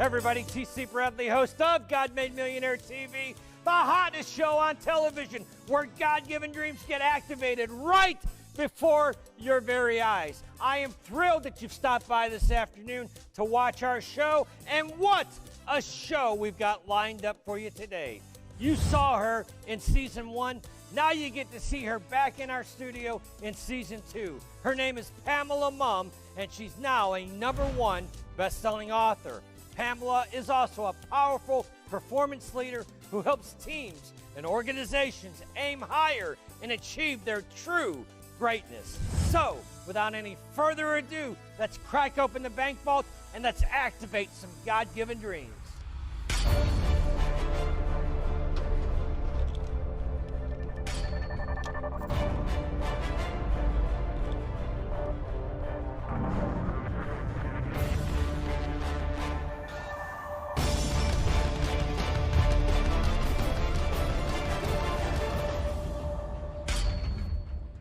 Everybody, T.C. Bradley, host of God Made Millionaire TV, the hottest show on television where God-given dreams get activated right before your very eyes. I am thrilled that you've stopped by this afternoon to watch our show, and what a show we've got lined up for you today. You saw her in season 1. Now you get to see her back in our studio in season 2. Her name is Pamela Mumm, and she's now a #1 best-selling author. Pamela is also a powerful performance leader who helps teams and organizations aim higher and achieve their true greatness. So, without any further ado, let's crack open the bank vault and let's activate some God-given dreams.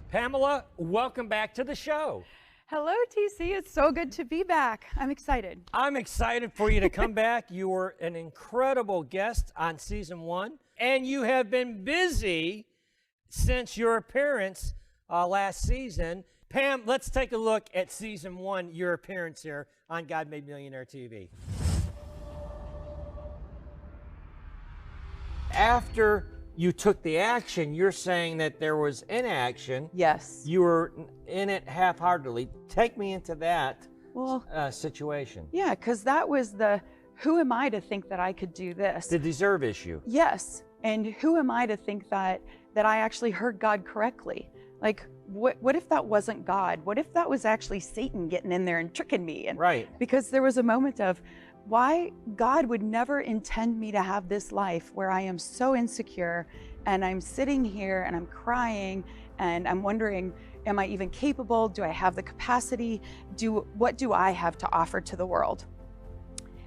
Pamela, welcome back to the show. Hello, TC. It's so good to be back. I'm excited. I'm excited for you to come back. You were an incredible guest on season 1, and you have been busy since your appearance last season. Pam, let's take a look at season 1, your appearance here on God Made Millionaire TV. After you took the action, you're saying that there was inaction. Yes. You were in it half-heartedly. Take me into that situation. Yeah, because that was the, who am I to think that I could do this? The deserve issue. Yes, and who am I to think that I actually heard God correctly? Like, what if that wasn't God? What if that was actually Satan getting in there and tricking me? And right. Because there was a moment of, why God would never intend me to have this life where I am so insecure and I'm sitting here and I'm crying and I'm wondering, am I even capable? Do I have the capacity? What do I have to offer to the world?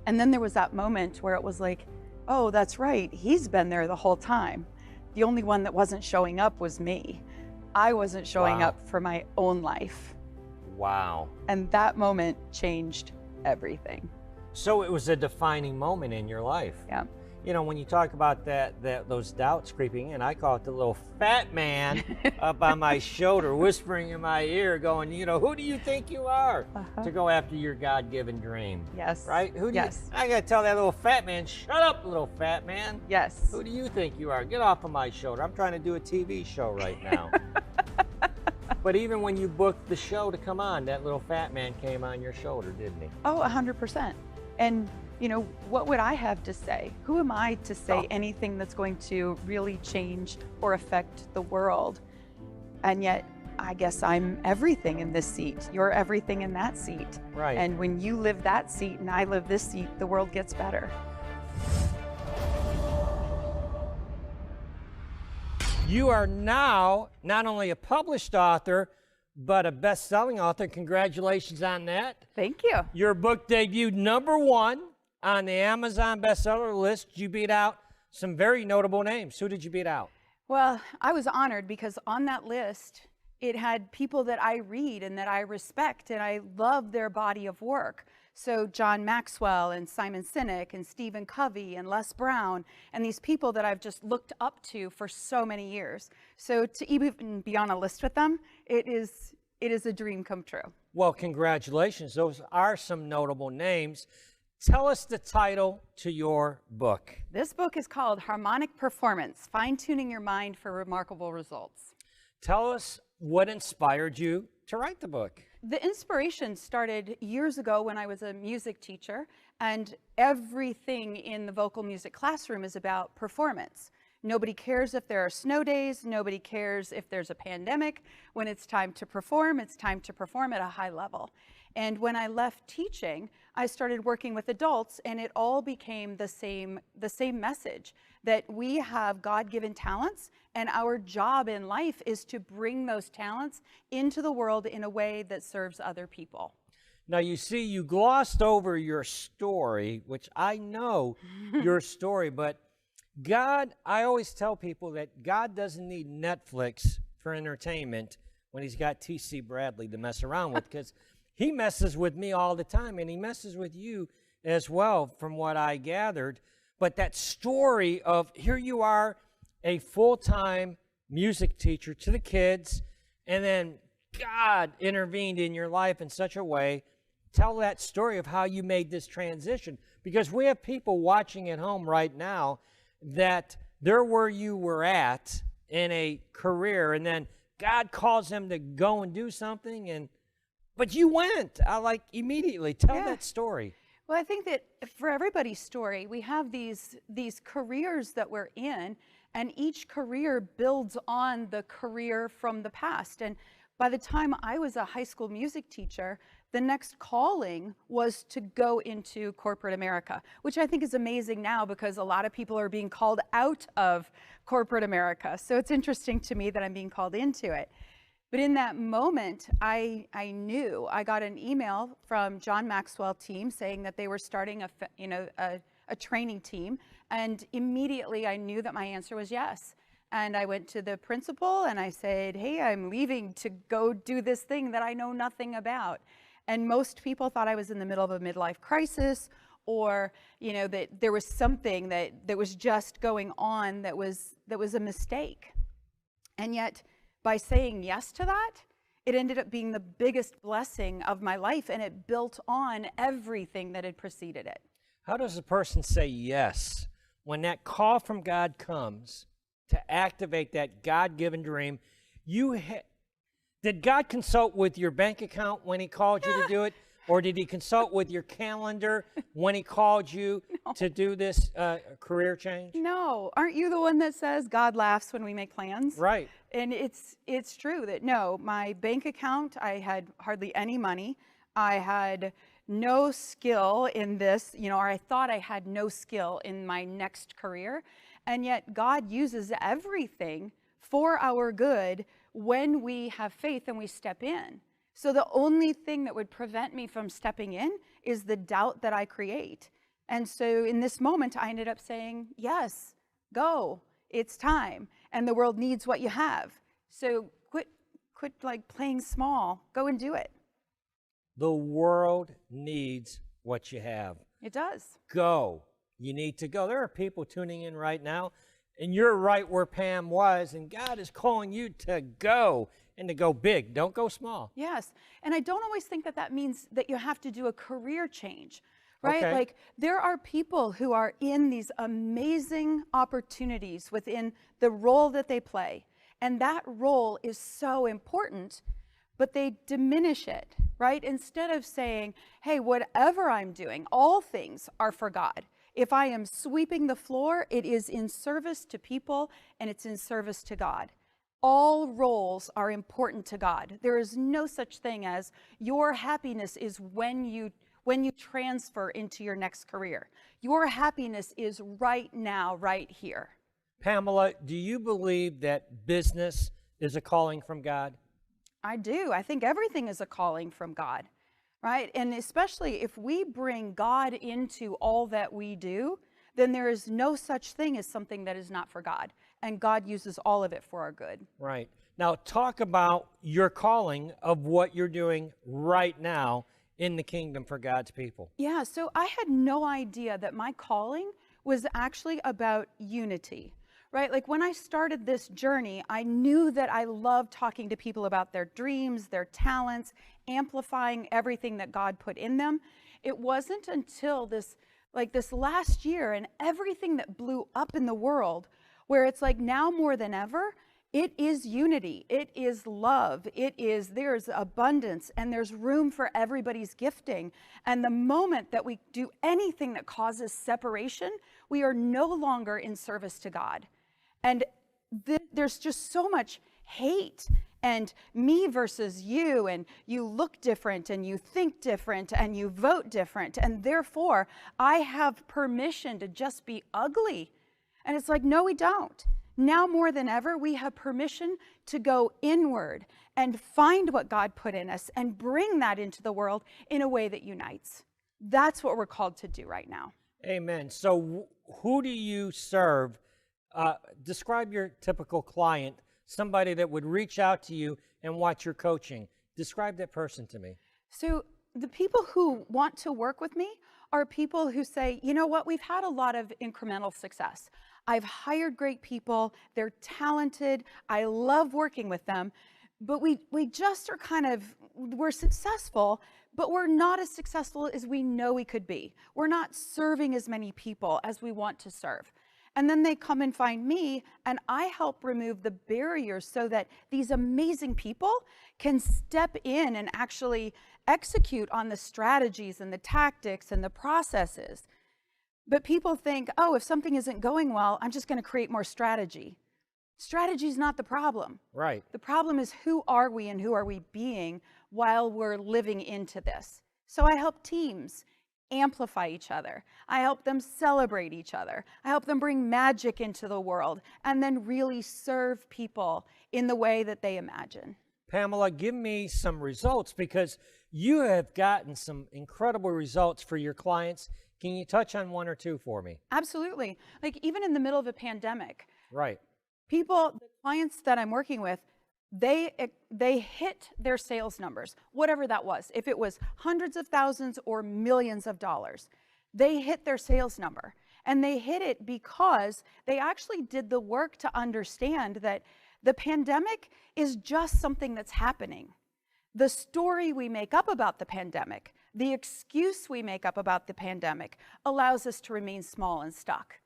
And then there was that moment where it was like, oh, that's right. He's been there the whole time. The only one that wasn't showing up was me. I wasn't showing up for my own life. Wow. And that moment changed everything. So it was a defining moment in your life. Yeah. You know, when you talk about those doubts creeping in, I call it the little fat man up on my shoulder, whispering in my ear, going, you know, who do you think you are to go after your God-given dream? Yes. Right? Who do yes. I got to tell that little fat man, shut up, little fat man. Yes. Who do you think you are? Get off of my shoulder. I'm trying to do a TV show right now. But even when you booked the show to come on, that little fat man came on your shoulder, didn't he? Oh, 100%. And, you know, what would I have to say? Who am I to say anything that's going to really change or affect the world? And yet, I guess I'm everything in this seat. You're everything in that seat. Right. And when you live that seat and I live this seat, the world gets better. You are now not only a published author, but a best-selling author. Congratulations on that. Thank you. Your book debuted #1 on the Amazon bestseller list. You beat out some very notable names. Who did you beat out? Well, I was honored because on that list, it had people that I read and that I respect and I love their body of work. So John Maxwell and Simon Sinek and Stephen Covey and Les Brown and these people that I've just looked up to for so many years. So to even be on a list with them, it is a dream come true. Well, congratulations. Those are some notable names. Tell us the title to your book. This book is called Harmonic Performance, Fine-Tuning Your Mind for Remarkable Results. Tell us what inspired you to write the book. The inspiration started years ago when I was a music teacher, and everything in the vocal music classroom is about performance. Nobody cares if there are snow days, nobody cares if there's a pandemic. When it's time to perform, it's time to perform at a high level. And when I left teaching, I started working with adults, and it all became the same message, that we have God-given talents, and our job in life is to bring those talents into the world in a way that serves other people. Now, you see, you glossed over your story, which I know your story, but God, I always tell people that God doesn't need Netflix for entertainment when he's got T.C. Bradley to mess around with, because he messes with me all the time, and he messes with you as well, from what I gathered. But that story of here you are, a full-time music teacher to the kids, and then God intervened in your life in such a way. Tell that story of how you made this transition, because we have people watching at home right now that they're where you were at in a career, and then God calls them to go and do something, but you went like immediately. Tell that story. Well, I think that for everybody's story, we have these careers that we're in, and each career builds on the career from the past. And by the time I was a high school music teacher, the next calling was to go into corporate America, which I think is amazing now because a lot of people are being called out of corporate America. So it's interesting to me that I'm being called into it. But in that moment, I knew. I got an email from John Maxwell team saying that they were starting a training team, and immediately I knew that my answer was yes. And I went to the principal and I said, hey, I'm leaving to go do this thing that I know nothing about. And most people thought I was in the middle of a midlife crisis, or that there was something that was just going on that was a mistake. And yet, by saying yes to that, it ended up being the biggest blessing of my life, and it built on everything that had preceded it. How does a person say yes when that call from God comes to activate that God-given dream? Did God consult with your bank account when he called you to do it? Or did he consult with your calendar when he called you to do this career change? No. Aren't you the one that says God laughs when we make plans? Right. And it's true that no, my bank account, I had hardly any money. I had no skill in this, or I thought I had no skill in my next career. And yet God uses everything for our good when we have faith and we step in. So the only thing that would prevent me from stepping in is the doubt that I create. And so in this moment, I ended up saying, yes, go, it's time. And the world needs what you have. So quit like playing small, go and do it. The world needs what you have. It does. Go. You need to go. There are people tuning in right now, and you're right where Pam was, and God is calling you to go. And to go big, don't go small. Yes, and I don't always think that means that you have to do a career change, right? Okay. Like there are people who are in these amazing opportunities within the role that they play, and that role is so important, but they diminish it, right? Instead of saying, hey, whatever I'm doing, all things are for God. If I am sweeping the floor, it is in service to people and it's in service to God. All roles are important to God. There is no such thing as your happiness is when you transfer into your next career. Your happiness is right now, right here. Pamela, do you believe that business is a calling from God? I do. I think everything is a calling from God, right? And especially if we bring God into all that we do, then there is no such thing as something that is not for God. And God uses all of it for our good. Right. Now, talk about your calling of what you're doing right now in the kingdom for God's people. Yeah, so I had no idea that my calling was actually about unity, right? Like when I started this journey, I knew that I loved talking to people about their dreams, their talents, amplifying everything that God put in them. It wasn't until this last year and everything that blew up in the world where it's like now more than ever, it is unity, it is love, there's abundance, and there's room for everybody's gifting. And the moment that we do anything that causes separation, we are no longer in service to God. And there's just so much hate and me versus you, and you look different and you think different and you vote different, and therefore I have permission to just be ugly. And it's like, no, we don't. Now more than ever, we have permission to go inward and find what God put in us and bring that into the world in a way that unites. That's what we're called to do right now. Amen. So who do you serve? Describe your typical client, somebody that would reach out to you and watch your coaching. Describe that person to me. So the people who want to work with me are people who say, you know what, we've had a lot of incremental success. I've hired great people, they're talented, I love working with them, but we just are we're successful, but we're not as successful as we know we could be. We're not serving as many people as we want to serve. And then they come and find me, and I help remove the barriers so that these amazing people can step in and actually execute on the strategies and the tactics and the processes. But people think, oh, if something isn't going well, I'm just going to create more strategy. Strategy is not the problem. Right. The problem is, who are we and who are we being while we're living into this? So I help teams amplify each other. I help them celebrate each other. I help them bring magic into the world and then really serve people in the way that they imagine. Pamela, give me some results, because you have gotten some incredible results for your clients. Can you touch on one or two for me? Absolutely. Like, even in the middle of a pandemic, Right. the clients that I'm working with, they hit their sales numbers, whatever that was. If it was hundreds of thousands or millions of dollars, they hit their sales number. And they hit it because they actually did the work to understand that the pandemic is just something that's happening. The story we make up about the pandemic, the excuse we make up about the pandemic, allows us to remain small and stuck.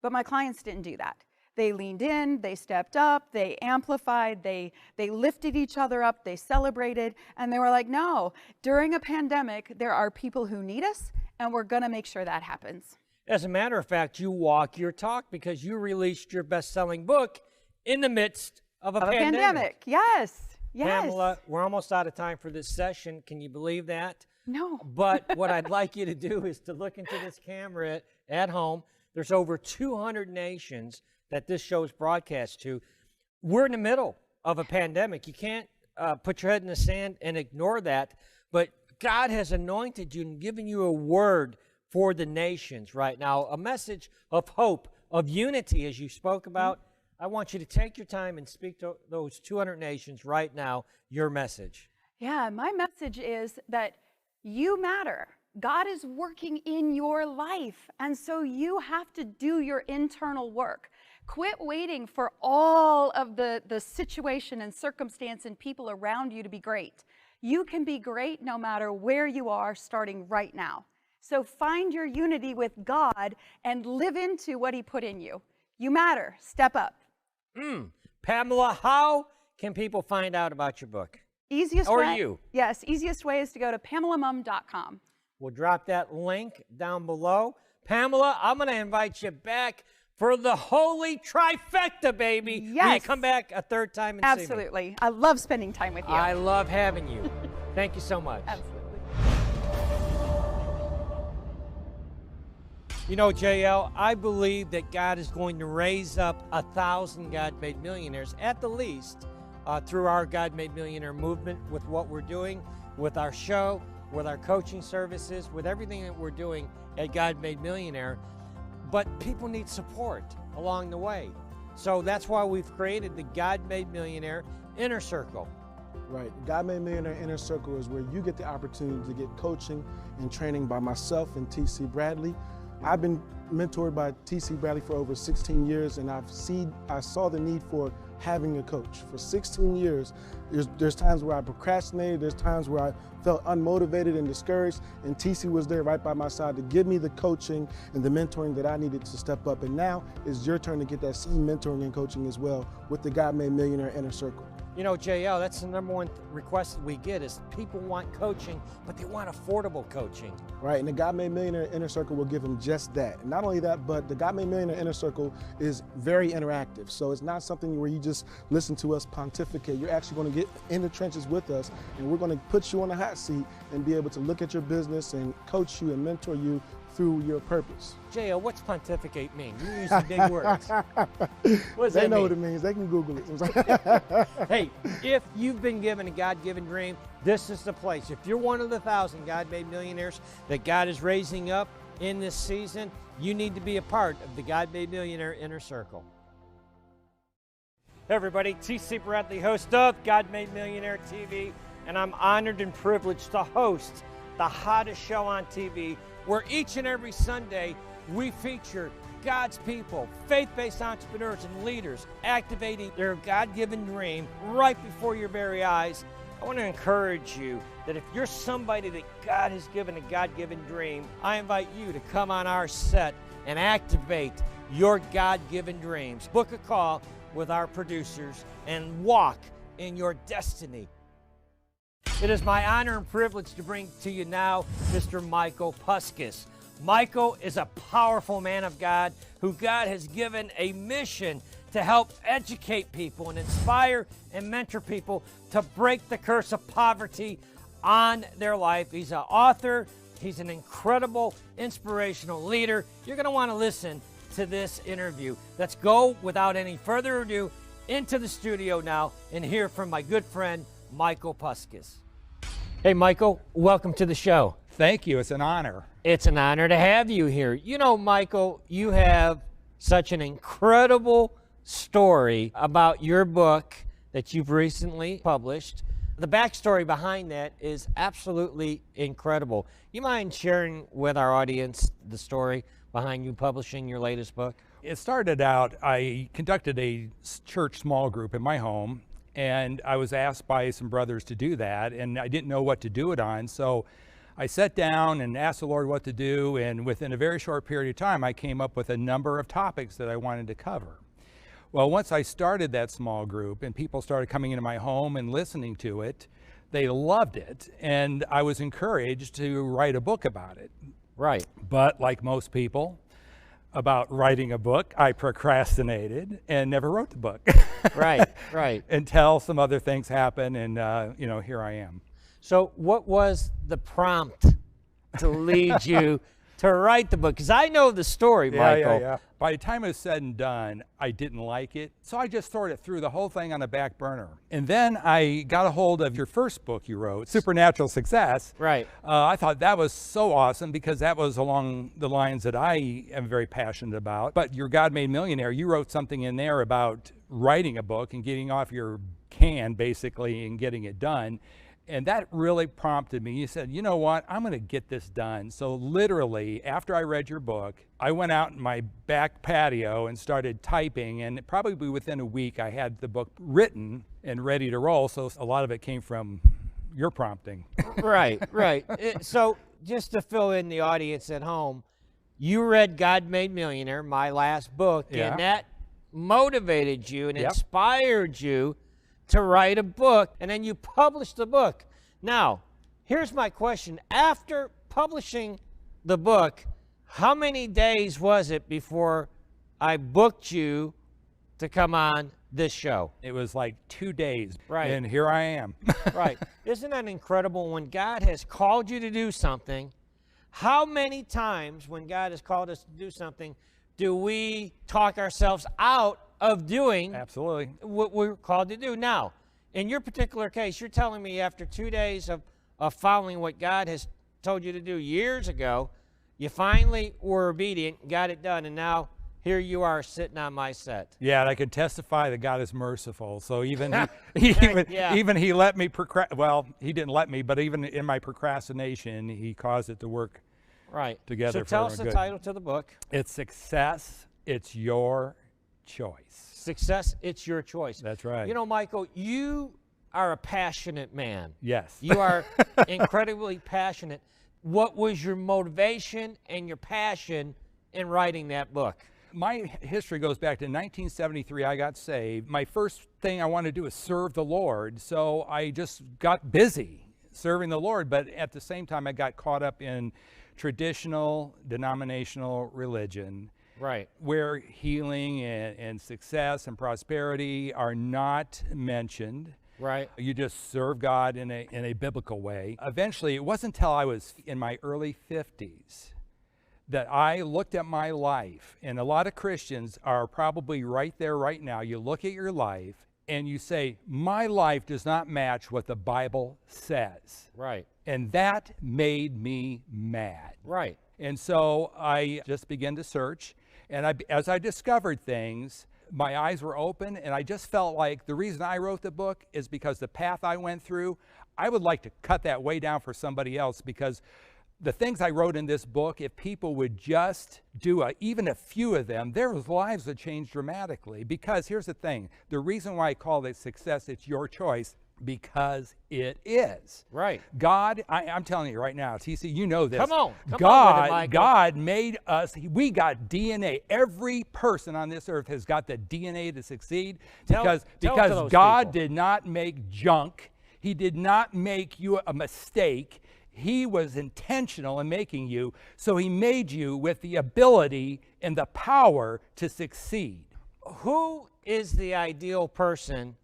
But my clients didn't do that. They leaned in, they stepped up, they amplified, they lifted each other up, they celebrated, and they were like, no, during a pandemic, there are people who need us, and we're gonna make sure that happens. As a matter of fact, you walk your talk, because you released your best-selling book in the midst of a pandemic. Yes, yes. Pamela, we're almost out of time for this session. Can you believe that? No. But what I'd like you to do is to look into this camera at home. There's over 200 nations that this show is broadcast to. We're in the middle of a pandemic. You can't put your head in the sand and ignore that. But God has anointed you and given you a word for the nations right now, a message of hope, of unity, as you spoke about. I want you to take your time and speak to those 200 nations right now, your message. Yeah, my message is that you matter. God is working in your life, and so you have to do your internal work. Quit waiting for all of the situation and circumstance and people around you to be great. You can be great no matter where you are, starting right now. So find your unity with God and live into what He put in you. You matter. Step up. Pamela, how can people find out about your book? Easiest or way, you? Yes, easiest way is to go to PamelaMumm.com. We'll drop that link down below. Pamela, I'm going to invite you back for the holy trifecta, baby. Yes. Will you come back a third time and see me? Absolutely. I love spending time with you. I love having you. Thank you so much. Absolutely. You know, JL, I believe that God is going to raise up 1,000 God-made millionaires, at the least, through our God-made millionaire movement, with what we're doing, with our show, with our coaching services, with everything that we're doing at God-made Millionaire. But people need support along the way. So that's why we've created the God-made Millionaire Inner Circle. Right. God-made Millionaire Inner Circle is where you get the opportunity to get coaching and training by myself and T.C. Bradley. I've been mentored by T.C. Bradley for over 16 years, and I saw the need for having a coach. For 16 years, there's times where I procrastinated, there's times where I felt unmotivated and discouraged, and TC was there right by my side to give me the coaching and the mentoring that I needed to step up. And now it's your turn to get that same mentoring and coaching as well with the God-made Millionaire Inner Circle. You know, JL, that's the number one request that we get, is people want coaching, but they want affordable coaching. Right, and the God-made Millionaire Inner Circle will give them just that. And not only that, but the God-made Millionaire Inner Circle is very interactive. So it's not something where you just listen to us pontificate. You're actually going to get in the trenches with us, and we're going to put you on a hot seat and be able to look at your business and coach you and mentor you through your purpose. JL, what's pontificate mean? You're using big words. What does They that know mean? what it means. They can Google it. Hey, if you've been given a God-given dream, this is the place. If you're one of the 1,000 God-made millionaires that God is raising up in this season, you need to be a part of the God-made Millionaire Inner Circle. Hey everybody, T.C. Bradley, host of God-made Millionaire TV, and I'm honored and privileged to host the hottest show on TV, where each and every Sunday we feature God's people, faith-based entrepreneurs and leaders activating their God-given dream right before your very eyes. I want to encourage you that if you're somebody that God has given a God-given dream, I invite you to come on our set and activate your God-given dreams. Book a call with our producers and walk in your destiny. It is my honor and privilege to bring to you now Mr. Michael Puskas. Michael is a powerful man of God who God has given a mission to help educate people and inspire and mentor people to break the curse of poverty on their life. He's an author. He's an incredible, inspirational leader. You're going to want to listen to this interview. Let's go, without any further ado, into the studio now and hear from my good friend, Michael Puskas. Hey, Michael, welcome to the show. Thank you. It's an honor. It's an honor to have you here. You know, Michael, you have such an incredible story about your book that you've recently published. The backstory behind that is absolutely incredible. You mind sharing with our audience the story behind you publishing your latest book? It started out, I conducted a church small group in my home, and I was asked by some brothers to do that, and I didn't know what to do it on, so I sat down and asked the Lord what to do, and within a very short period of time, I came up with a number of topics that I wanted to cover. Well, once I started that small group and people started coming into my home and listening to it, they loved it, and I was encouraged to write a book about it. Right. But like most people, about writing a book, I procrastinated and never wrote the book. Right, right. Until some other things happened, and you know, here I am. So what was the prompt to lead you to write the book? Because I know the story, Michael. Yeah. By the time it was said and done, I didn't like it. So I just sort of threw the whole thing on the back burner. And then I got a hold of your first book you wrote, Supernatural Success. Right. I thought that was so awesome because that was along the lines that I am very passionate about. But your God Made Millionaire, you wrote something in there about writing a book and getting off your can, basically, and getting it done. And that really prompted me. You said, you know what, I'm going to get this done. So literally, after I read your book, I went out in my back patio and started typing. And probably within a week, I had the book written and ready to roll. So a lot of it came from your prompting. Right. So just to fill in the audience at home, you read God Made Millionaire, my last book, and that motivated you and inspired you to write a book, and then you published the book. Now, here's my question. After publishing the book, how many days was it before I booked you to come on this show? It was like 2 days, right? And here I am. Right. Isn't that incredible? When God has called you to do something, how many times when God has called us to do something do we talk ourselves out of doing Absolutely what we're called to do? Now, in your particular case, you're telling me after 2 days of following what God has told you to do years ago, you finally were obedient, got it done, and now here you are sitting on my set. Yeah, and I can testify that God is merciful. So even even he let me well, he didn't let me, but even in my procrastination, he caused it to work together. So tell us the title to the book. It's Success, It's Your Choice. Success, it's your choice. That's right. You know, Michael, you are a passionate man. Yes. You are incredibly passionate. What was your motivation and your passion in writing that book? My history goes back to 1973. I got saved. My first thing I wanted to do is serve the Lord. So I just got busy serving the Lord. But at the same time, I got caught up in traditional denominational religion. Right. Where healing and success and prosperity are not mentioned. Right. You just serve God in a biblical way. Eventually, it wasn't until I was in my early 50s that I looked at my life, and a lot of Christians are probably right there right now. You look at your life and you say, my life does not match what the Bible says. Right. And that made me mad. Right. And so I just began to search. And as I discovered things, my eyes were open, and I just felt like the reason I wrote the book is because the path I went through, I would like to cut that way down for somebody else, because the things I wrote in this book, if people would just do even a few of them, their lives would change dramatically. Because here's the thing, the reason why I call it success, it's your choice, because it is. Right. God, I'm telling you right now, TC, you know this. Come on with it, Michael. God made us, we got DNA. Every person on this earth has got the DNA to succeed because God did not make junk. He did not make you a mistake. He was intentional in making you, so he made you with the ability and the power to succeed. Who is the ideal person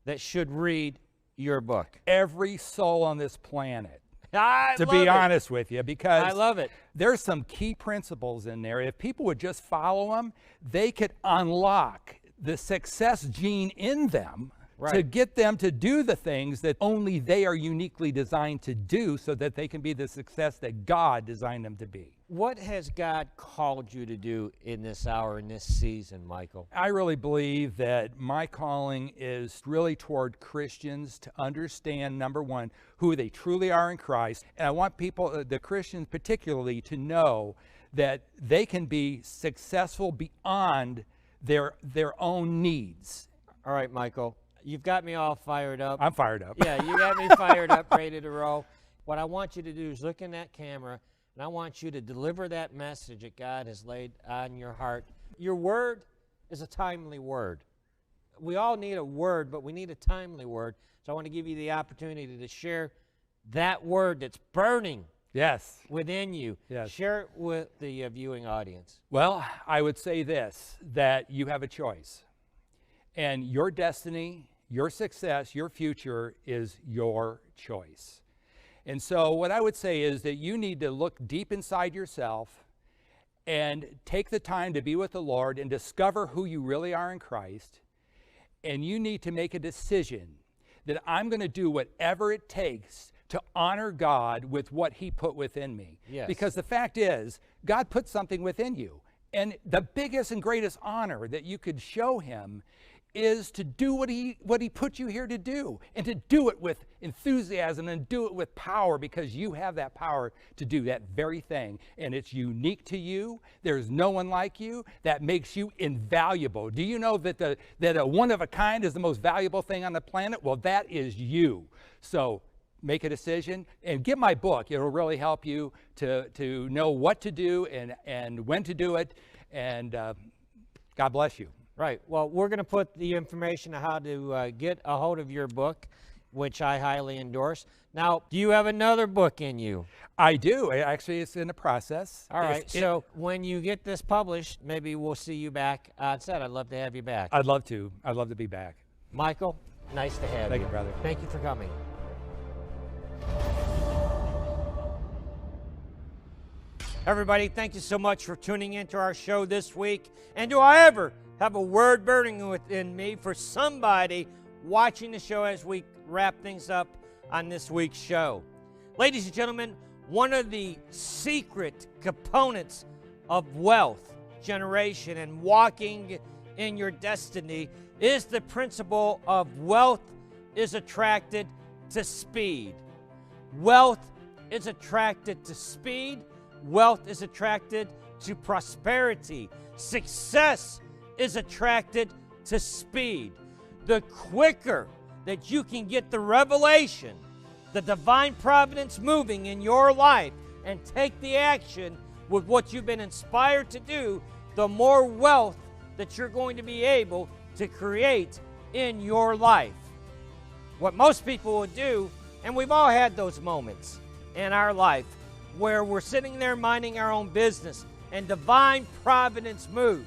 that should read your book? Every soul on this planet. To be honest with you, because I love it. There's some key principles in there. If people would just follow them, they could unlock the success gene in them. Right. To get them to do the things that only they are uniquely designed to do so that they can be the success that God designed them to be. What has God called you to do in this hour, in this season, Michael? I really believe that my calling is really toward Christians to understand, number one, who they truly are in Christ. And I want people, the Christians particularly, to know that they can be successful beyond their own needs. All right, Michael. You've got me all fired up. I'm fired up. Yeah, you got me fired up, ready to roll. What I want you to do is look in that camera, and I want you to deliver that message that God has laid on your heart. Your word is a timely word. We all need a word, but we need a timely word. So I want to give you the opportunity to share that word that's burning within you. Yes. Share it with the viewing audience. Well, I would say this, that you have a choice. And your destiny, your success, your future is your choice. And so what I would say is that you need to look deep inside yourself and take the time to be with the Lord and discover who you really are in Christ. And you need to make a decision that I'm going to do whatever it takes to honor God with what he put within me. Yes. Because the fact is, God put something within you. And the biggest and greatest honor that you could show him is to do what he put you here to do, and to do it with enthusiasm and do it with power, because you have that power to do that very thing, and it's unique to you. There's no one like you. That makes you invaluable. Do you know that a one of a kind is the most valuable thing on the planet? Well, that is you. So make a decision and get my book. It'll really help you to know what to do and when to do it, and God bless you. Right. Well, we're going to put the information on how to get a hold of your book, which I highly endorse. Now, do you have another book in you? I do. Actually, it's in the process. All right. So when you get this published, maybe we'll see you back on set. I'd love to have you back. I'd love to. I'd love to be back. Michael, nice to have you. Thank you, brother. Thank you for coming. Everybody, thank you so much for tuning into our show this week. And do I ever have a word burning within me for somebody watching the show as we wrap things up on this week's show. Ladies and gentlemen, one of the secret components of wealth generation and walking in your destiny is the principle of wealth is attracted to speed. Wealth is attracted to speed. Wealth is attracted to prosperity. Success is attracted to speed. The quicker that you can get the revelation, the divine providence moving in your life, and take the action with what you've been inspired to do, the more wealth that you're going to be able to create in your life. What most people would do, and we've all had those moments in our life where we're sitting there minding our own business and divine providence moves,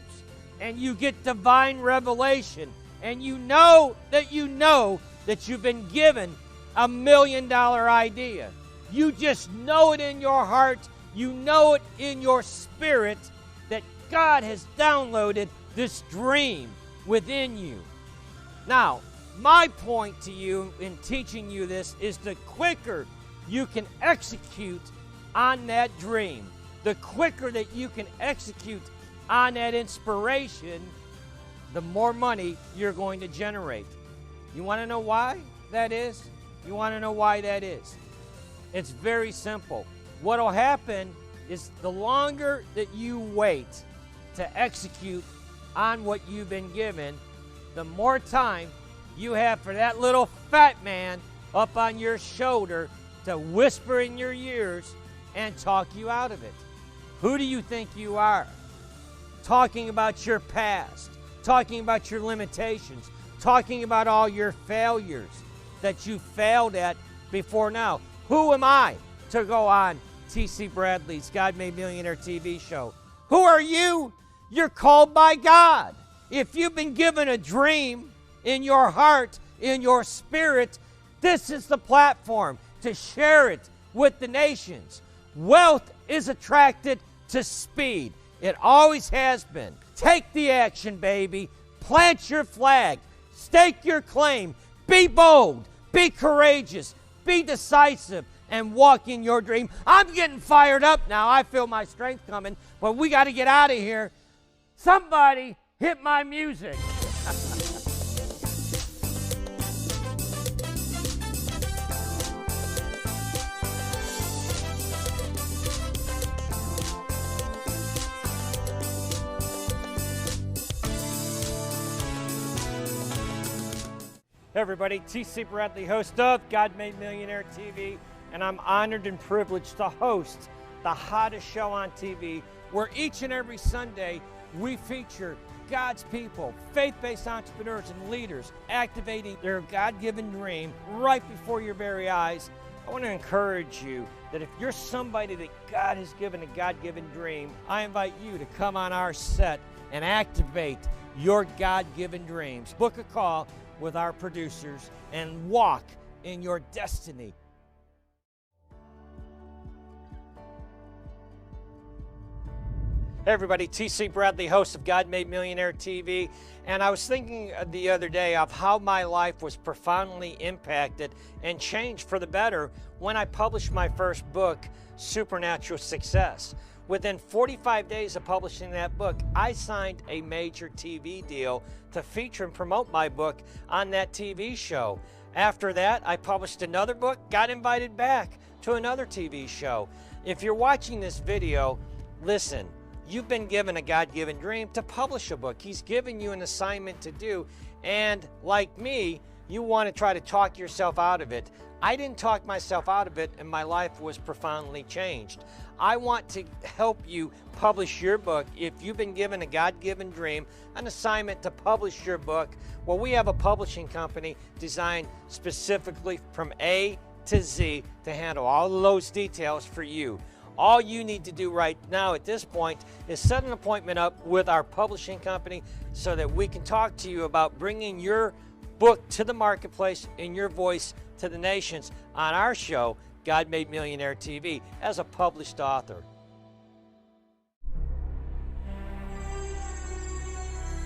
and you get divine revelation, and you know that you've been given $1 million idea. You just know it in your heart, you know it in your spirit that God has downloaded this dream within you. Now, my point to you in teaching you this is the quicker you can execute on that dream, the quicker that you can execute on that inspiration, the more money you're going to generate. You want to know why that is? You want to know why that is? It's very simple. What'll happen is the longer that you wait to execute on what you've been given, the more time you have for that little fat man up on your shoulder to whisper in your ears and talk you out of it. Who do you think you are? Talking about your past, talking about your limitations, talking about all your failures that you failed at before now. Who am I to go on T.C. Bradley's God Made Millionaire TV show? Who are you? You're called by God. If you've been given a dream in your heart, in your spirit, this is the platform to share it with the nations. Wealth is attracted to speed. It always has been. Take the action, baby. Plant your flag. Stake your claim. Be bold. Be courageous. Be decisive and walk in your dream. I'm getting fired up now. I feel my strength coming, but we got to get out of here. Somebody hit my music. Hey everybody, T.C. Bradley, host of God Made Millionaire TV, and I'm honored and privileged to host the hottest show on TV, where each and every Sunday we feature God's people, faith-based entrepreneurs and leaders activating their God-given dream right before your very eyes. I want to encourage you that if you're somebody that God has given a God-given dream, I invite you to come on our set and activate your God-given dreams. Book a call with our producers and walk in your destiny. Hey everybody, T.C. Bradley, host of God Made Millionaire TV, and I was thinking the other day of how my life was profoundly impacted and changed for the better when I published my first book, Supernatural Success. Within 45 days of publishing that book, I signed a major TV deal to feature and promote my book on that TV show. After that, I published another book, got invited back to another TV show. If you're watching this video, listen, you've been given a God-given dream to publish a book. He's given you an assignment to do, and like me, you want to try to talk yourself out of it. I didn't talk myself out of it, and my life was profoundly changed. I want to help you publish your book. If you've been given a God-given dream, an assignment to publish your book, well, we have a publishing company designed specifically from A to Z to handle all of those details for you. All you need to do right now at this point is set an appointment up with our publishing company so that we can talk to you about bringing your book to the marketplace and your voice to the nations on our show, God Made Millionaire TV, as a published author.